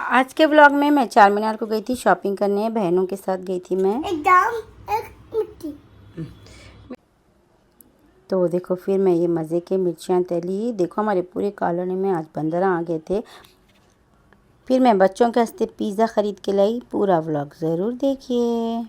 आज के ब्लॉग में मैं चार मीनार को गई थी शॉपिंग करने, बहनों के साथ गई थी मैं। एक मिट्टी। तो देखो फिर मैं ये मज़े के मिर्चियाँ तली। देखो हमारे पूरे कॉलोनी में आज बंदर आ गए थे। फिर मैं बच्चों के वास्ते पिज़्ज़ा ख़रीद के लाई। पूरा व्लॉग ज़रूर देखिए।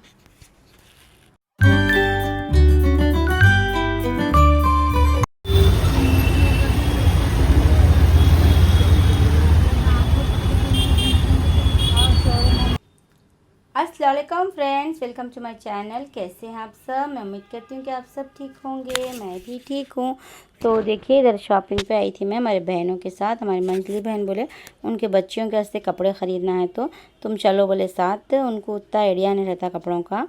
अस्सलाम वालेकुम friends, welcome to my channel. कैसे हैं आप सब? मैं उम्मीद करती हूँ कि आप सब ठीक होंगे। मैं भी ठीक हूँ। तो देखिए इधर शॉपिंग पे आई थी मैं हमारे बहनों के साथ। हमारी मंथली बहन बोले उनके बच्चियों के वास्ते कपड़े ख़रीदना है तो तुम चलो बोले साथ। उनको उतना आइडिया नहीं रहता कपड़ों का,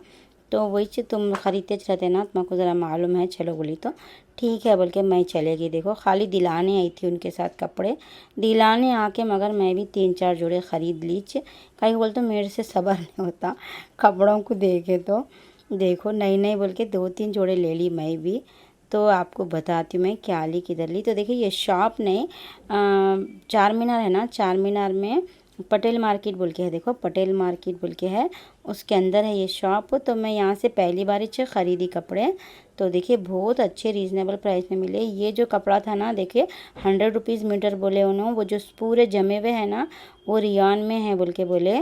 तो वही चीज़ तुम ख़रीदते रहते ना, तुमको ज़रा मालूम है। चलो बोली तो ठीक है बोल के मैं चलेगी। देखो खाली दिलाने आई थी उनके साथ कपड़े। दिलाने आके मगर मैं भी 3-4 जोड़े ख़रीद ली। कहीं बोल तो मेरे से सब्र नहीं होता कपड़ों को देखे तो। देखो नई नई बोल के 2-3 जोड़े ले ली मैं भी। तो आपको बताती हूँ मैं क्या ली किधर ली। तो देखिए ये शॉप नहीं, चार मीनार है ना, चार मीनार में पटेल मार्केट बोल के है। देखो पटेल मार्केट बोल के है, उसके अंदर है ये शॉप। तो मैं यहाँ से पहली बार ख़रीदी कपड़े। तो देखिए बहुत अच्छे रीज़नेबल प्राइस में मिले। ये जो कपड़ा था ना, देखिए 100 रुपीज़ मीटर बोले उन्होंने। वो जो पूरे जमे हुए हैं ना वो रियान में है बोल के बोले।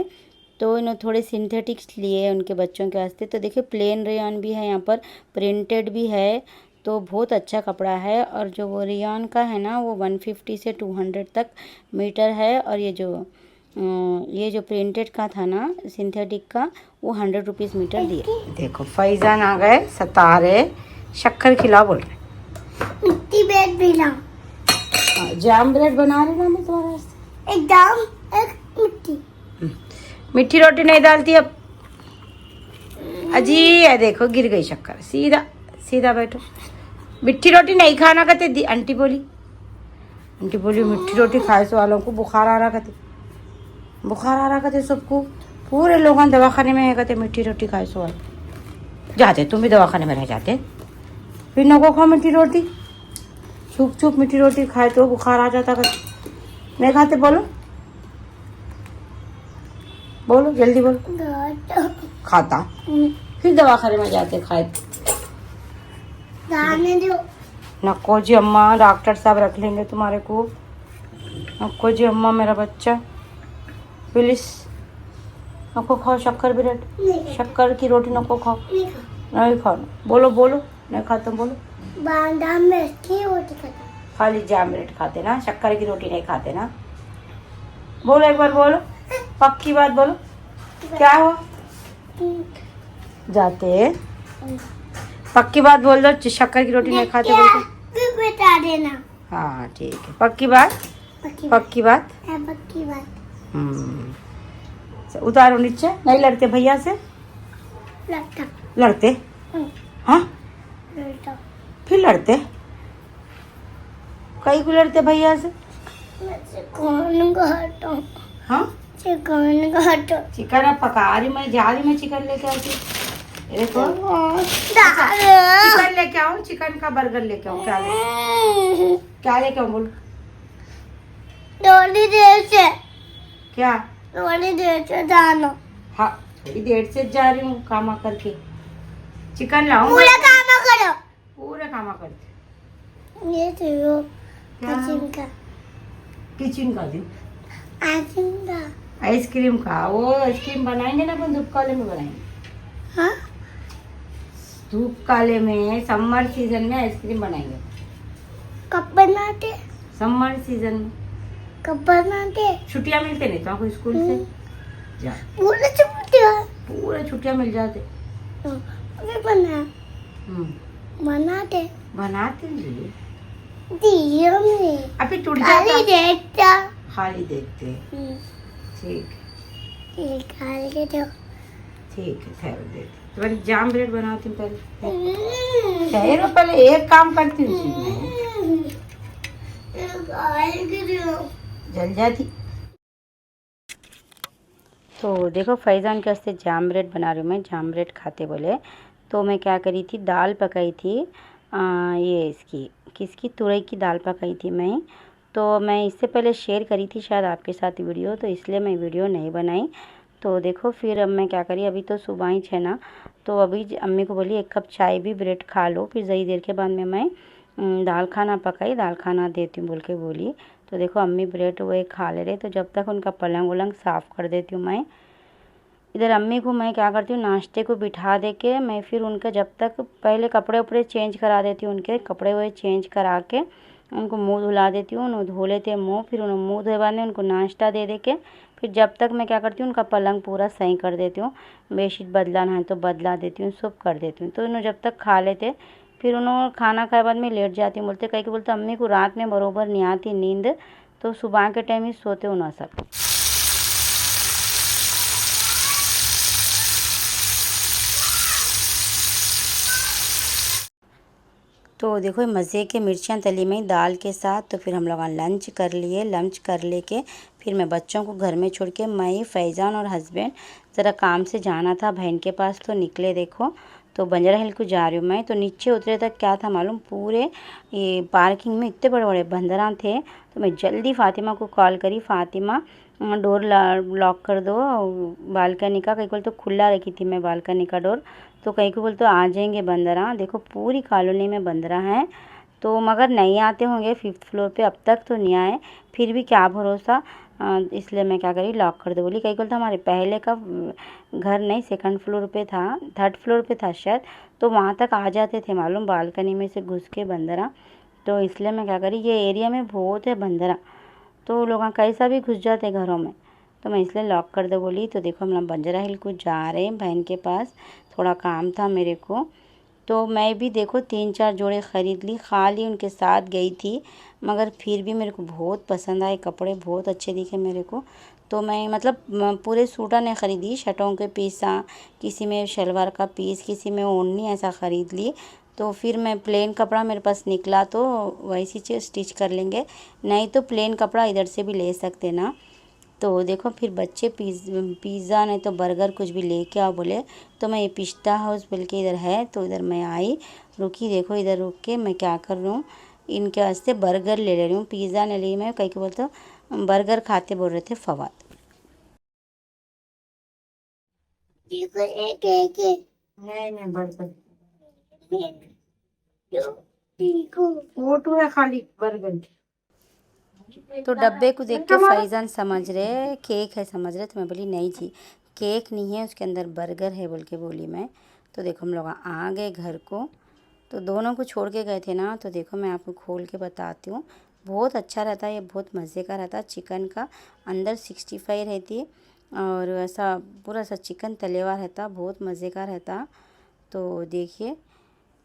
तो इन्होंने थोड़े सिंथेटिक्स लिए उनके बच्चों के वास्ते। तो देखिए प्लेन रियान भी है यहाँ पर, प्रिंटेड भी है। तो बहुत अच्छा कपड़ा है। और जो वो रियान का है ना वो 150 से 200 तक मीटर है। और ये जो प्रिंटेड का था ना सिंथेटिक का, वो 100 रुपीज़ मीटर दिए। देखो फैजान आ गए, सता रहे, शक्कर खिला बोल रहे। मिट्टी ब्रेड भी ला। जाम ब्रेड बना रही ना मैं तुम्हारे वास्ते। एक जाम एक मिट्टी। मीठी रोटी नहीं डालती अब। अजी ये देखो गिर गई शक्कर। सीधा सीधा बैठो। मीठी रोटी नहीं खाना कहते आंटी बोली। आंटी बोली मीठी रोटी खाए से वालों को बुखार आ रहा कहते, बुखार आ रहा कहते सबको। पूरे लोग दवाखाने में है कहते मीठी रोटी खाए से वाले जाते। तुम भी दवाखाने में रह जाते। फिर नको खाओ मीठी रोटी। छुप छुप मीठी रोटी खाए तो बुखार आ जाता कहते। नहीं खाते बोलो, बोलो जल्दी बोलो। खाता फिर दवाखाने में जाते खाए। नको जी अम्मा, डॉक्टर साहब रख लेंगे तुम्हारे को। नको जी अम्मा मेरा बच्चा प्लीज नको खाओ शक्कर ब्रेड। शक्कर की रोटी नको खाओ। नहीं खाओ। बोलो बोलो नहीं खाता बोलो। खाली जाम ब्रेड खाते ना, शक्कर की रोटी नहीं खाते ना। बोलो एक बार बोलो, पक्की बात बोलो। क्या हुआ? जाते पक्की बात बोल दो, शक्कर की रोटी नहीं खाते बोल के बता देना। हाँ ठीक है, पक्की बात। पक्की बात। पक्की बात। उतारो नीचे। नहीं लड़ते भैया से? लड़ते हाँ फिर लड़ते कई को लड़ते भैया से? हाँ चिकन पका रही मैं, जा रही मैं चिकन लेके आई थी। देखो चिकन लेके आऊँ, चिकन का बर्गर लेके आऊँ। क्या लेके आऊँ बोलो? थोड़ी देर से। क्या? थोड़ी देर से जाना। हाँ थोड़ी देर से जा रही हूँ कामा करके। चिकन लाऊं? पूरा काम करो। पूरा कामा करते। ये तो किचन का दिन आइसक्रीम आइसक्रीम का। वो आइसक्रीम बनाएंगे ना अपन धूप काले में बनाएंगे। हाँ धूप काले में समर सीजन में आइसक्रीम बनाएंगे। कब बनाते? समर सीजन में। कब बनाते? छुट्टियां मिलते नहीं तो आपको स्कूल से जा। पूरे छुट्टियां? पूरे छुट्टियां मिल जाते। अभी बनाते जी अभी टूट खाली जाता। देखता। खाली देखते। ठीक खाली देखो। ठीक है ठहरो देखते। तुम्हारी जाम ब्रेड बनाती हूँ पहले। ठहरो पहले एक काम करती हूँ। जल जाती। तो देखो फैजान के वास्ते जाम ब्रेड बना रही हूँ मैं। जाम ब्रेड खाते बोले तो मैं क्या करी थी, दाल पकाई थी। ये इसकी किसकी तुरई की दाल पकाई थी मैं। तो मैं इससे पहले शेयर करी थी शायद आपके साथ वीडियो, तो इसलिए मैं वीडियो नहीं बनाई। तो देखो फिर अब मैं क्या करी, अभी तो सुबह ही है ना, तो अभी अम्मी को बोली 1 कप चाय भी ब्रेड खा लो। फिर ज़्यादा देर के बाद में मैं दाल खाना पकाई, दाल खाना देती हूँ बोल के बोली। तो देखो अम्मी ब्रेड वो खा ले रहे, तो जब तक उनका पलंग वलंग साफ़ कर देती हूँ मैं। इधर अम्मी को मैं क्या करती हूँ, नाश्ते को बिठा दे के मैं फिर उनका जब तक पहले कपड़े उपड़े चेंज करा देती हूँ, उनके कपड़े वो चेंज करा के उनको मुँह धुला देती हूँ। उन्हें धो लेते हैं मुँह, फिर उन्हें मुँह धोवाने उनको नाश्ता दे के फिर जब तक मैं क्या करती हूँ, उनका पलंग पूरा सही कर देती हूँ। बेडशीट बदलाना है तो बदला देती हूँ, सब कर देती हूँ। तो उन्हें जब तक खा लेते फिर उन्होंने खाना खाए बाद में लेट जाती हूँ। बोलते कहीं कि बोलते अम्मी को रात में बरोबर नहीं आती नींद, तो सुबह के टाइम ही सोते हो ना सब। तो देखो मज़े के मिर्चियाँ तली में दाल के साथ। तो फिर हम लोग लंच कर लिए, लंच कर लेके फिर मैं बच्चों को घर में छोड़ के मैं फैज़ान और हस्बैंड ज़रा काम से जाना था बहन के पास, तो निकले। देखो तो बंजारा हिल को जा रही हूँ मैं। तो नीचे उतरे तक क्या था मालूम, पूरे ये पार्किंग में इतने बड़े बड़े बंदरा थे। तो मैं जल्दी फ़ातिमा को कॉल करी, फ़ातिमा डोर लॉक कर दो बालकनी का। कहीं को तो खुला रखी थी मैं बालकनी का डोर, तो कहीं को बोल तो आ जाएंगे बंदरा। देखो पूरी कॉलोनी में बंदरा हैं, तो मगर नहीं आते होंगे 5th फ्लोर पे, अब तक तो नहीं आए। फिर भी क्या भरोसा, इसलिए मैं क्या करी लॉक कर दे बोली। कहीं को तो हमारे पहले का घर नहीं 2nd फ्लोर पे था, 3rd फ्लोर पे था शायद, तो वहाँ तक आ जाते थे मालूम, बालकनी में से घुस के बंदरा। तो इसलिए मैं क्या करी, ये एरिया में बहुत है बंदरा, तो लोग कैसा भी घुस जाते घरों में, तो मैं इसलिए लॉक कर दे बोली। तो देखो हम लोग बंजारा हिल को जा रहे हैं बहन के पास, थोड़ा काम था मेरे को। तो मैं भी देखो 3-4 जोड़े ख़रीद ली, खाली उनके साथ गई थी, मगर फिर भी मेरे को बहुत पसंद आए कपड़े, बहुत अच्छे दिखे मेरे को। तो मैं मतलब पूरे सूटा नहीं ख़रीदी, शर्टों के पीसा, किसी में शलवार का पीस, किसी में ओढ़नी, ऐसा ख़रीद ली। तो फिर मैं प्लेन कपड़ा मेरे पास निकला तो वैसी चीज़ स्टिच कर लेंगे, नहीं तो प्लेन कपड़ा इधर से भी ले सकते ना। तो देखो फिर बच्चे पिज़्ज़ा नहीं तो बर्गर कुछ भी लेके आओ बोले, तो मैं ये पिस्ता हाउस बोल के इधर है, तो इधर मैं आई, रुकी। देखो इधर रुक के मैं क्या कर रही हूँ, इनके वास्ते बर्गर ले रही हूँ, पिज़्ज़ा नहीं ली मैं। कहीं के बोलते बर्गर खाते बोल रहे थे फवाद। देखो एक एक एक नहीं बर्गर एक दो देखो फोटो है खाली बर्गर की। तो डब्बे को देख के फैज़ान समझ रहे केक है समझ रहे, तो मैं बोली नहीं जी केक नहीं है, उसके अंदर बर्गर है बोल के बोली मैं। तो देखो हम लोग आ गए घर को, तो दोनों को छोड़ के गए थे ना, तो देखो मैं आपको खोल के बताती हूँ। बहुत अच्छा रहता है ये, बहुत मज़े का रहता है। चिकन का अंदर 65 रहती, और ऐसा पूरा सा चिकन तले हुआ रहता, बहुत मज़े का रहता। तो देखिए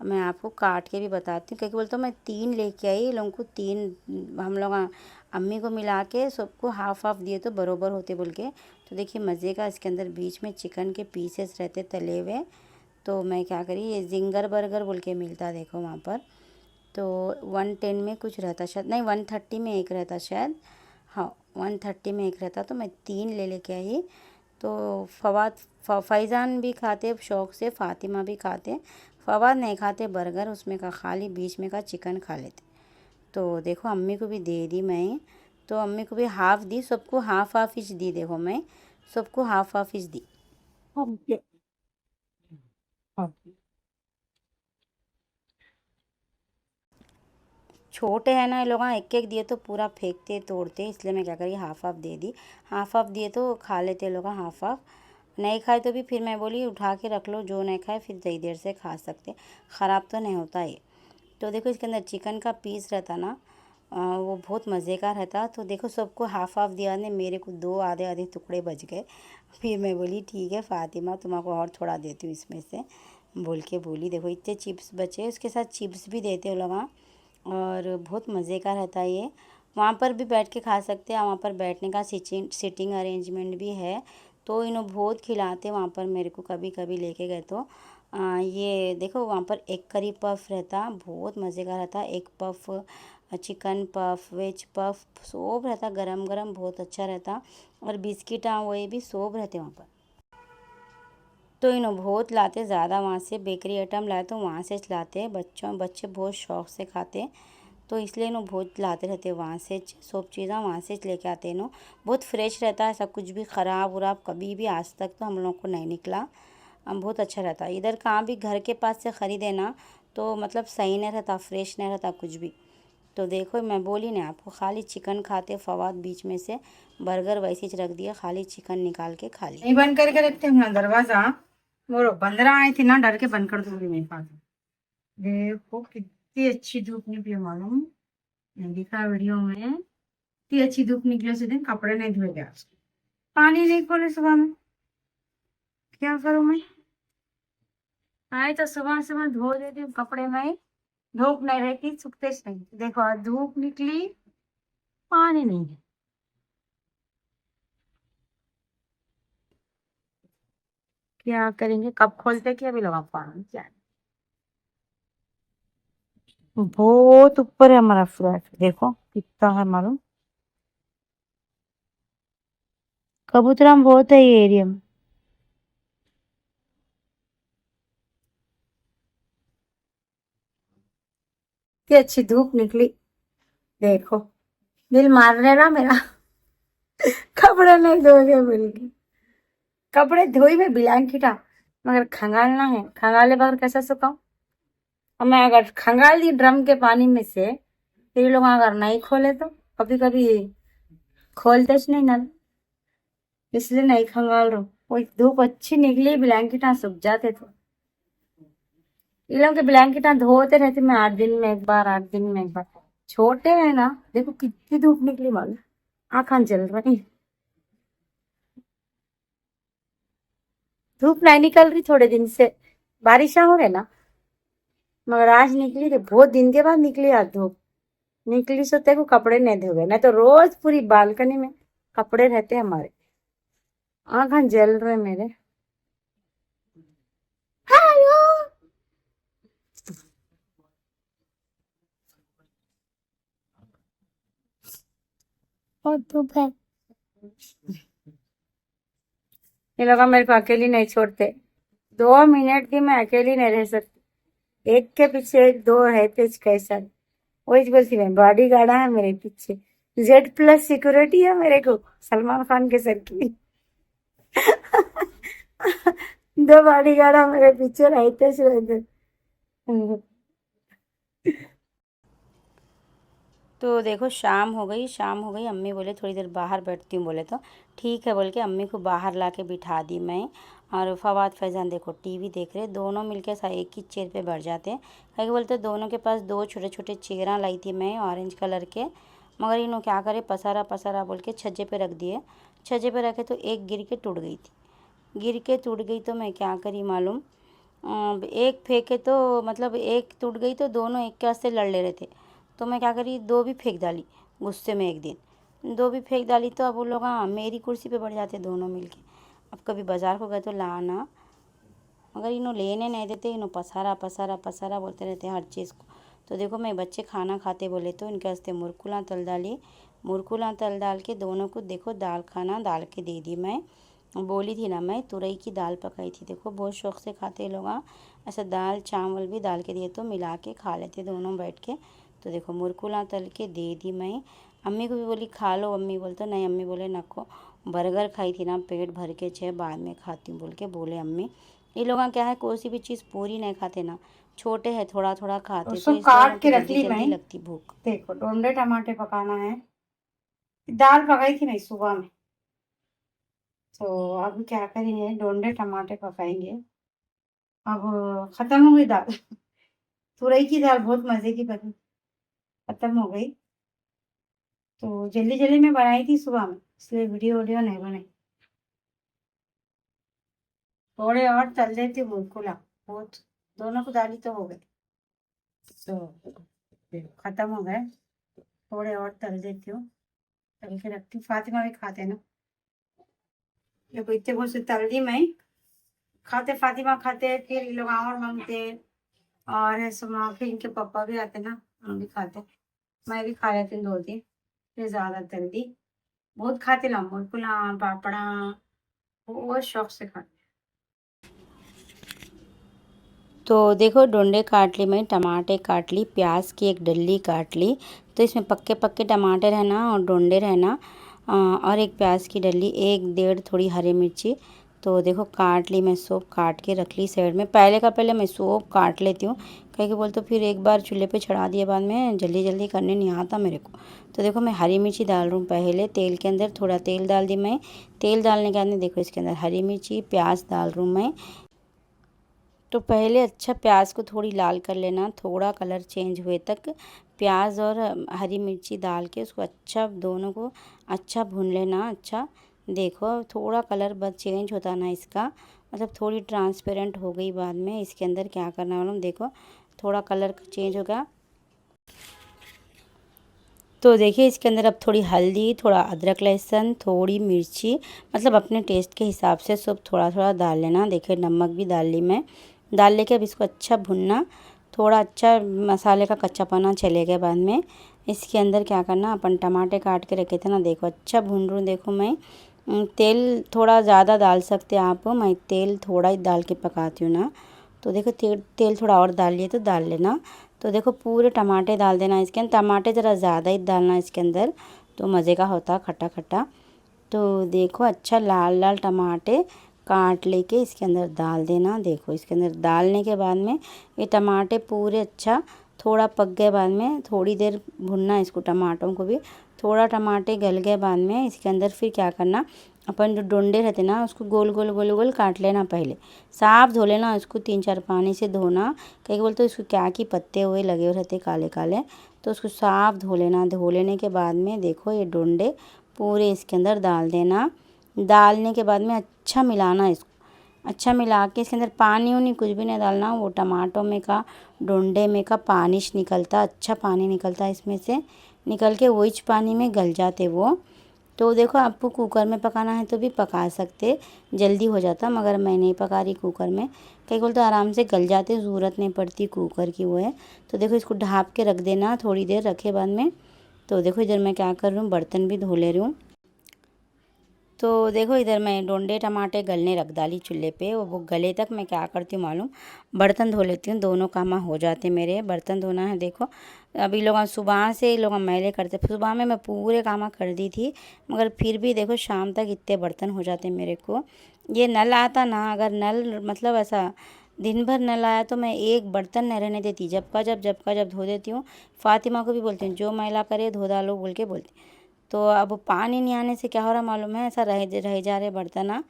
मैं आपको काट के भी बताती हूँ, क्योंकि बोलते मैं 3 लेके आई, लोगों को 3 हम लोग अम्मी को मिला के सबको हाफ़ हाफ़ दिए तो बरोबर होते बोल के। तो देखिए मज़े का, इसके अंदर बीच में चिकन के पीसेस रहते तले हुए। तो मैं क्या करी, ये जिंगर बर्गर बोल के मिलता देखो वहाँ पर, तो 110 में कुछ रहता शायद, नहीं 130 में एक रहता शायद, हाँ 130 में एक रहता। तो मैं 3 ले लेके आई। तो फवाद फैज़ान भी खाते शौक़ से, फ़ातिमा भी खाते, फवाद नहीं खाते बर्गर, उसमें का खाली बीच में का चिकन खा लेते। तो देखो अम्मी को भी दे दी मैं, तो अम्मी को भी हाफ़ दी, सबको हाफ़ हाफ़ इंच दी। देखो मैं सबको हाफ़ हाफ़ इंच दी। छोटे हैं ना ये लोग, एक एक दिए तो पूरा फेंकते तोड़ते, इसलिए मैं क्या करी हाफ़ हाफ़ दे दी। हाफ़ हाफ़ दिए तो खा लेते लोग, हाफ़ हाफ़ नहीं खाए तो भी फिर मैं बोली उठा के रख लो, जो नहीं खाए फिर दही देर से खा सकते, ख़राब तो नहीं होता ये। तो देखो इसके अंदर चिकन का पीस रहता ना, वो बहुत मज़े का रहता। तो देखो सबको हाफ़ हाफ़ दिया ने, मेरे को 2 आधे आधे टुकड़े बच गए। फिर मैं बोली ठीक है फ़ातिमा तुम्हारा और थोड़ा देती हूँ इसमें से बोल के बोली। देखो इतने चिप्स बचे, उसके साथ चिप्स भी देते हो लोग, और बहुत मज़े का रहता है ये। वहाँ पर भी बैठ के खा सकते हैं, वहाँ पर बैठने का सिटिंग अरेंजमेंट भी है। तो इन्हों बहुत खिलाते वहाँ पर, मेरे को कभी कभी लेके गए तो ये देखो वहाँ पर एक करी पफ रहता, बहुत मज़े का रहता। एक puff, chicken puff, veg puff, सब रहता गरम गरम, बहुत अच्छा रहता। और बिस्किट वो भी सब रहते वहाँ पर। तो इन्हों बहुत लाते ज़्यादा, वहाँ से बेकरी आइटम लाए तो वहाँ से लाते, बच्चे बहुत शौक़ से खाते। तो इसलिए नो बहुत लाते रहते वहाँ से सब चीज़ें वहाँ से लेके आते हैं नो। बहुत फ्रेश रहता है, ऐसा कुछ भी ख़राब उराब कभी भी आज तक तो हम लोग को नहीं निकला। बहुत अच्छा रहता है। इधर कहाँ भी घर के पास से ख़रीदे ना तो मतलब सही नहीं रहता, फ्रेश नहीं रहता कुछ भी। तो देखो मैं बोली ना आपको, खाली चिकन खाते फवाद बीच में से बर्गर वैसे ही रख दिया, खाली चिकन निकाल के खा लिया। नहीं बंद करके रखते हैं ना दरवाजा। वो बंदरा आई थी ना, डर के बंद कर दूंगी मेरे पास। देखो कितनी अच्छी धूप निकली मालूम, मैंने देखा वीडियो में। इतनी अच्छी धूप निकली उस दिन, कपड़े नहीं धोए गए, पानी नहीं खोले सुबह में। क्या करूं मैं? आए तो सुबह सुबह धो देती हूँ कपड़े में, धूप नहीं रहती सूखते नहीं। देखो आज धूप निकली, पानी नहीं है। क्या करेंगे, कब खोलते कि अभी लगा पानी क्या? बहुत ऊपर है हमारा फ्लैट, देखो कितना है मालूम। कबूतरा बहुत है ये एरिया में। इतनी अच्छी धूप निकली, देखो दिल मार रहे ना मेरा। कपड़े नहीं धोए बिल्कुल, कपड़े धोई में ब्लैंकेट मगर खंगालना है, खंगाले बगैर कैसे सुखाऊं? और मैं अगर खंगाल दी ड्रम के पानी में से, फिर लोग अगर नहीं खोले तो कभी कभी खोलते नहीं नल, इसलिए नहीं खंगाल रहा हूँ। वो धूप अच्छी निकली, ब्लैंकेट सूख जाते थे। इन लोग के ब्लैंकेट धोते रहते मैं 8 दिन में एक बार, 8 दिन में एक बार। छोटे हैं ना, देखो कितनी धूप निकली मालूम, आँखें जल रही। धूप नहीं निकल रही थोड़े दिन से, बारिशा हो रहे ना, मगर आज निकली थी, बहुत दिन के बाद निकली आज धूप। निकली सो तेको कपड़े नहीं धोए, नहीं तो रोज पूरी बालकनी में कपड़े रहते हमारे। आँखें जल रहे मेरे। हेलो, और धूप है। ये लोग मेरे को अकेली नहीं छोड़ते, 2 मिनट की मैं अकेली नहीं रह सकती, एक के पीछे एक दो रहते कैसा। वही बोलती मैं, बॉडी गार्ड है मेरे पीछे, Z+ सिक्योरिटी है मेरे को, सलमान खान के सर की। 2 बॉडी गार्ड है मेरे पीछे रहते रहते। तो देखो शाम हो गई, शाम हो गई। अम्मी बोले थोड़ी देर बाहर बैठती हूँ, बोले तो ठीक है बोल के अम्मी को बाहर ला के बिठा दी मैं। और फवाद फैजान देखो टीवी देख रहे, दोनों मिलके सा एक ही चेयर पे बैठ जाते हैं। क्या बोलते दोनों के पास 2 छोटे छोटे चेयरा लाई थी मैं ऑरेंज कलर के, मगर इन्हों क्या करे पसारा पसारा बोल के छज्जे पे रख दिए। छज्जे पे रखे तो एक गिर के टूट गई थी, गिर के टूट गई तो मैं क्या करी मालूम, एक फेंके तो मतलब एक टूट गई तो दोनों एक के वास्ते लड़ ले रहे थे। तो मैं क्या करी, 2 भी फेंक डाली गुस्से में। एक दिन 2 भी फेंक डाली तो अब वो लोग मेरी कुर्सी पे बैठ जाते दोनों मिलके। अब कभी बाज़ार को गए तो लाना, मगर इन्हों लेने नहीं देते, इन्हों पसारा पसारा पसारा बोलते रहते हैं हर चीज़ को। तो देखो मैं बच्चे खाना खाते बोले तो इनके वास्ते मुरकुला तल डाली, मुरकुला तल डाल के दोनों को देखो दाल खाना डाल के दे दी मैं। बोली थी ना मैं, तुरई की दाल पकाई थी, देखो बहुत शौक़ से खाते लोग। ऐसा दाल चावल भी डाल के दिए तो मिला के खा लेते दोनों बैठ के। तो देखो मुरकुला तल के दे दी मैं। अम्मी को भी बोली खा लो, अम्मी बोलते नहीं, अम्मी बोले नको, बर्गर खाई थी ना पेट भर के, छे बाद में खाती हूँ बोल के बोले अम्मी। ये लोग क्या है कोई सी भी चीज़ पूरी नहीं खाते ना, छोटे हैं थोड़ा थोड़ा खाते, तो उसको इसलिए काट के उनको रख जल्दी ली जल्दी मैं। लगती भूख। देखो डोंडे टमाटे पकाना है, दाल पकाई थी नहीं सुबह में, तो अब क्या करेंगे, डोंडे टमाटे पकाएंगे। अब खत्म हो गई दाल। तुरई की दाल बहुत मजे की बनी, खत्म हो गई, तो जल्दी जल्दी में बनाई थी सुबह में, इसलिए वीडियो वीडियो नहीं बनाई। थोड़े और तल देती हूँ मुरकुला, बहुत दोनों को दाली तो हो गई, तो खत्म हो गए। थोड़े और तल देती हूँ, तल के रखती हूँ, फातिमा भी खाते ना। देखो इतने बहुत से तल दी मैं, खाते फातिमा खाते, फिर ये लोग और मांगते, और ऐसे फिर इनके पापा भी आते ना, हम भी खाते, मैं भी खा लेती हूँ 2 दिन, फिर ज्यादा तल दी। बहुत खाते ना मुरकुला पापड़ा, बहुत शौक से खाते। तो देखो डोंडे काट ली मैं, टमाटे काट ली, प्याज की एक डल्ली काट ली। तो इसमें पक्के पक्के टमाटर रहना और डोंडे रहना, और एक प्याज की डल्ली, एक डेढ़ थोड़ी हरी मिर्ची। तो देखो काट ली मैं, सब काट के रख ली साइड में। पहले मैं सब काट लेती हूँ, कहीं के बोल तो फिर एक बार चूल्हे पे चढ़ा दिए बाद में जल्दी जल्दी करने नहीं आता मेरे को। तो देखो मैं हरी मिर्ची डाल रही हूँ पहले तेल के अंदर, थोड़ा तेल डाल दी मैं। तेल डालने के बाद में देखो इसके अंदर हरी मिर्ची प्याज डाल रही हूँ मैं। तो पहले अच्छा प्याज को थोड़ी लाल कर लेना, थोड़ा कलर चेंज हुए तक प्याज और हरी मिर्ची डाल के उसको अच्छा दोनों को अच्छा भून लेना। अच्छा देखो थोड़ा कलर बस चेंज होता ना इसका, मतलब थोड़ी ट्रांसपेरेंट हो गई बाद में। इसके अंदर क्या करना मालूम, देखो थोड़ा कलर चेंज होगा। तो देखिए इसके अंदर अब थोड़ी हल्दी, थोड़ा अदरक लहसुन, थोड़ी मिर्ची, मतलब अपने टेस्ट के हिसाब से सब थोड़ा थोड़ा डाल लेना। देखिए नमक भी डाल ली मैं। डाल लेके अब इसको अच्छा भुनना, थोड़ा अच्छा मसाले का कच्चापना चलेगा बाद में। इसके अंदर क्या करना, अपन टमाटे काट के रखे थे ना, देखो अच्छा भून रहा हूँ। देखो मैं तेल थोड़ा ज़्यादा डाल सकते आप, मैं तेल थोड़ा ही डाल के पकाती हूँ ना। तो देखो तेल थोड़ा और डाल लिए तो डाल लेना। तो देखो पूरे टमाटे डाल देना इसके अंदर, टमाटे ज़रा ज़्यादा ही डालना इसके अंदर, तो मज़े का होता खट्टा खट्टा। तो देखो अच्छा लाल लाल टमाटे काट लेके इसके अंदर डाल देना। देखो इसके अंदर डालने के बाद में ये टमाटे पूरे अच्छा थोड़ा पक गए बाद में थोड़ी देर भुनना इसको, टमाटों को भी। थोड़ा टमाटे गल गए बाद में इसके अंदर फिर क्या करना, अपन जो डोंडे रहते ना उसको गोल गोल गोल गोल काट लेना। पहले साफ धो लेना उसको, 3-4 पानी से धोना। कहीं बोलते तो उसको क्या कि पत्ते हुए लगे हुए रहते काले काले, तो उसको साफ धो लेना। धो लेने के बाद में देखो ये डोंडे पूरे इसके अंदर डाल देना। डालने के बाद में अच्छा मिलाना इसको, अच्छा मिला के इसके अंदर पानी उनी कुछ भी नहीं डालना। वो टमाटो में का डोंडे में का पानी निकलता, अच्छा पानी निकलता इसमें से, निकल के वही पानी में गल जाते वो। तो देखो आपको कुकर में पकाना है तो भी पका सकते, जल्दी हो जाता, मगर मैं नहीं पका रही कुकर में। कई बोल तो आराम से गल जाते, ज़रूरत नहीं पड़ती कुकर की वो है। तो देखो इसको ढाँप के रख देना थोड़ी देर रखे बाद में। तो देखो इधर मैं क्या कर रही हूँ, बर्तन भी धो ले रही हूँ। तो देखो इधर मैं डोंडे टमाटे गलने रख डाली चूल्हे पे। वो गले तक मैं क्या करती हूँ मालूम, बर्तन धो लेती हूँ, दोनों काम हो जाते मेरे। बर्तन धोना है देखो, अभी लोग सुबह से लोग मैले करते, सुबह में मैं पूरे काम कर दी थी, मगर फिर भी देखो शाम तक इतने बर्तन हो जाते मेरे को। ये नल आता ना, अगर नल मतलब ऐसा दिन भर नल आया तो मैं एक बर्तन नहीं रहने देती, जब का जब धो देती हूँ। फातिमा को भी बोलती हूँ जो मैला करे धो डालो बोल के बोलती। तो अब पानी नहीं आने से क्या हो रहा मालूम है, ऐसा रह जा रहे बर्तन ना।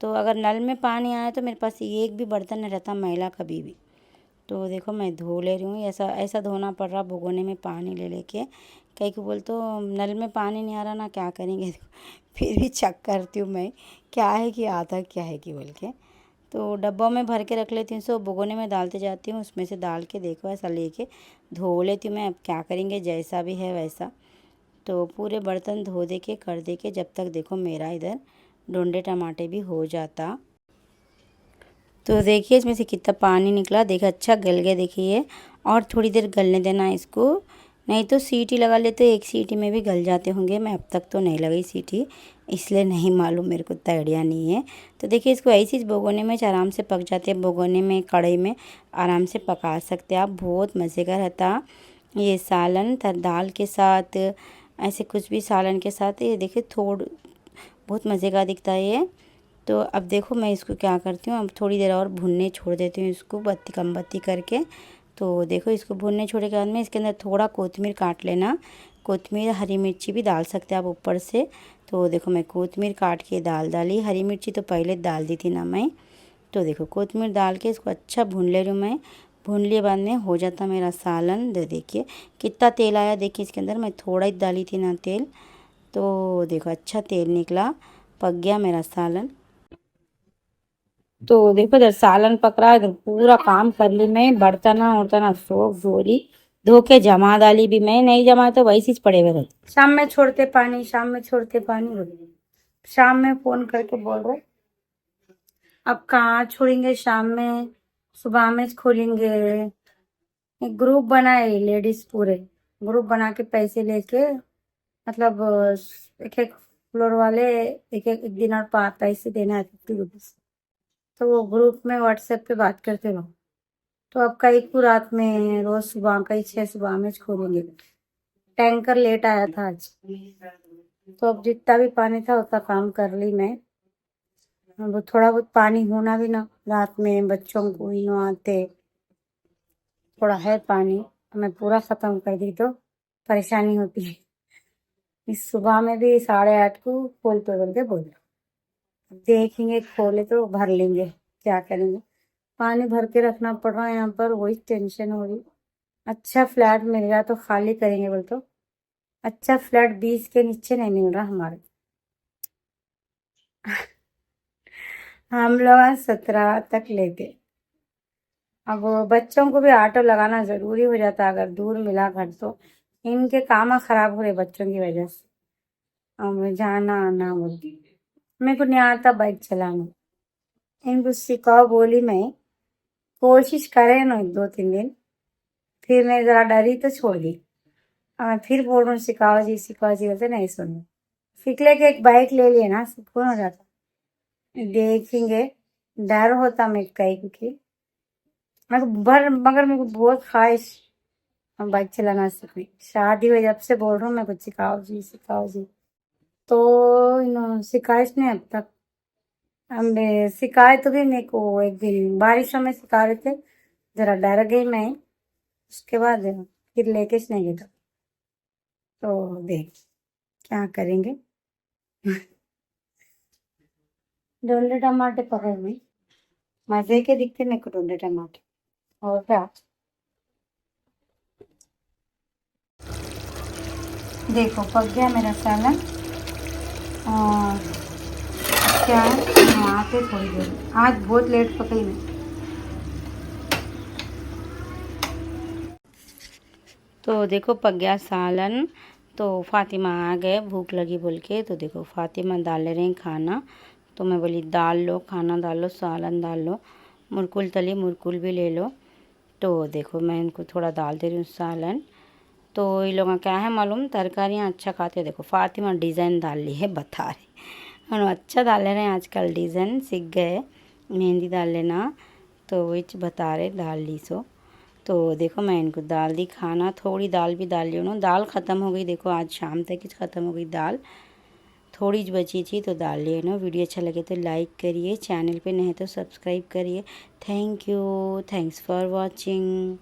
तो अगर नल में पानी आया तो मेरे पास एक भी बर्तन नहीं रहता मैला कभी भी। तो देखो मैं धो ले रही हूँ, ऐसा ऐसा धोना पड़ रहा भगोने में पानी ले लेके। कहीं को बोल तो नल में पानी नहीं आ रहा ना, क्या करेंगे फिर भी चेक करती हूँ मैं क्या है कि आता क्या है कि बोल के। तो डब्बों में भर के रख लेती हूँ, सो भगोने में डालते जाती हूँ, उसमें से डाल के देखो ऐसा लेके धो लेती हूँ मैं। अब क्या करेंगे जैसा भी है वैसा। तो पूरे बर्तन धो दे के कर दे के जब तक देखो मेरा इधर डोंडे टमाटे भी हो जाता। तो देखिए इसमें से कितना पानी निकला, देखिए अच्छा गल गया देखिए। और थोड़ी देर गलने देना इसको, नहीं तो सीटी लगा ले तो एक सीटी में भी गल जाते होंगे। मैं अब तक तो नहीं लगाई सीटी, इसलिए नहीं मालूम, मेरे को इतना आइडिया नहीं है। तो देखिए इसको ऐसी भगोने में आराम से पक जाते हैं, भगोने में कढ़ाई में आराम से पका सकते हैं आप, बहुत मज़े का रहता ये सालन दाल के साथ, ऐसे कुछ भी सालन के साथ। ये देखिए बहुत मज़े का दिखता है ये। तो अब देखो मैं इसको क्या करती हूँ, अब थोड़ी देर और भुनने छोड़ देती हूँ इसको, बत्ती कम बत्ती करके। तो देखो इसको भुनने छोड़े के बाद में इसके अंदर थोड़ा कोतमीर काट लेना, कोतमीर हरी मिर्ची भी डाल सकते हैं आप ऊपर से। तो देखो मैं कोतमीर काट के डाली, हरी मिर्ची तो पहले डाल दी थी ना मैं। तो देखो कोतमीर डाल के इसको अच्छा भून ले रही हूँ मैं। भून लिए बाद में हो जाता मेरा सालन। देखिए कितना तेल आया, देखिए इसके अंदर मैं थोड़ा ही डाली थी ना तेल। तो देखो अच्छा तेल निकला, पक गया मेरा सालन। तो देखो इधर सालन पक रहा है, इधर पूरा काम कर ली मैं, बर्तना उर्तना सब धो ली, धो के जमा डाली भी मैं, नहीं जमा तो वैसे ही पड़े हुए रहते। शाम में छोड़ते पानी, शाम में छोड़ते पानी, शाम में फोन करके बोल रहे अब कहाँ छोड़ेंगे शाम में, सुबह में खोलेंगे। एक ग्रुप बनाए लेडीज पूरे, ग्रुप बना के पैसे लेके, मतलब एक एक फ्लोर वाले एक दिन और पैसे देना है 50 रुपीज। तो वो ग्रुप में व्हाट्सएप पे बात करते रहो। तो अब कई को रात में रोज सुबह कई 6 सुबह में छोड़ेंगे। टैंकर लेट आया था आज, तो अब जितना भी पानी था उतना काम कर ली मैं। अब थोड़ा बहुत पानी होना भी ना, रात में बच्चों को ही नहाते थोड़ा है पानी, मैं पूरा खत्म कर दी तो परेशानी होती है। इस सुबह में भी 8:30 को खोल पे बोल के बोल देखेंगे, खोले तो भर लेंगे, क्या करेंगे। पानी भर के रखना पड़ रहा है यहाँ पर, वही टेंशन हो रही। अच्छा फ्लैट मिल गया तो खाली करेंगे बोल तो। अच्छा फ्लैट 20 के नीचे नहीं मिल रहा हमारे। हम लोग 17 तक लेते। अब बच्चों को भी ऑटो लगाना जरूरी हो जाता अगर दूर मिला घर तो। इनके काम खराब हो रहे बच्चों की वजह से। अब जाना आना बोलती, मेरे को नहीं आता बाइक चलाना। इनको सिखाओ बोली मैं, कोशिश करे ना 2-3 दिन, फिर मैं जरा डरी तो छोड़ दी। अब मैं फिर बोल रहा हूँ सिखाओ जी बोलते नहीं सुन। सीख लेके एक बाइक ले लिए ना सुकून हो जाता। देखेंगे, डर होता मैं कहीं क्योंकि मगर मेरे को बहुत ख्वाहिश हम बाइक चलाना सीखने। शादी हुई जब से बोल रहा हूँ मैं कुछ सिखाओ जी, तो इन्होंने सिखाइश नहीं अब तक। हमने सिखाए तो भी मेरे को एक दिन बारिशों में सिखा रहे थे, जरा डर गई मैं। उसके बाद फिर लेके नहीं गए तो देख क्या करेंगे। डोले टमाटे पकड़ में मजे के दिखते मेरे को डोले टमाटे। और क्या देखो पक गया मेरा सालन। और क्या मैं आते थोड़ी देर, आज बहुत लेट पकई मैं। तो देखो पक गया सालन। तो फातिमा आ गए भूख लगी बोल के, तो देखो फातिमा डाल रहे हैं खाना। तो मैं बोली दाल लो, खाना डाल लो, सालन डाल लो, मुरकुल तली मुरकुल भी ले लो। तो देखो मैं इनको थोड़ा डाल दे रही हूँ सालन। तो ये लोग का क्या है मालूम, तरकारियाँ अच्छा खाते हैं। देखो फातिमा डिज़ाइन डाल ली है, बता रही हम अच्छा डाल रहे हैं आजकल, डिज़ाइन सीख गए, मेहंदी डाल लेना। तो वही बता रहे डाल ली सो। तो देखो मैं इनको दाल दी खाना, थोड़ी दाल भी डाल ली ना, दाल ख़त्म हो गई। देखो आज शाम तक ही ख़त्म हो गई दाल, थोड़ी बची थी तो डाल लिए ना। वीडियो अच्छा लगे तो लाइक करिए, चैनल पे नहीं तो सब्सक्राइब करिए। Thank you, thanks for watching.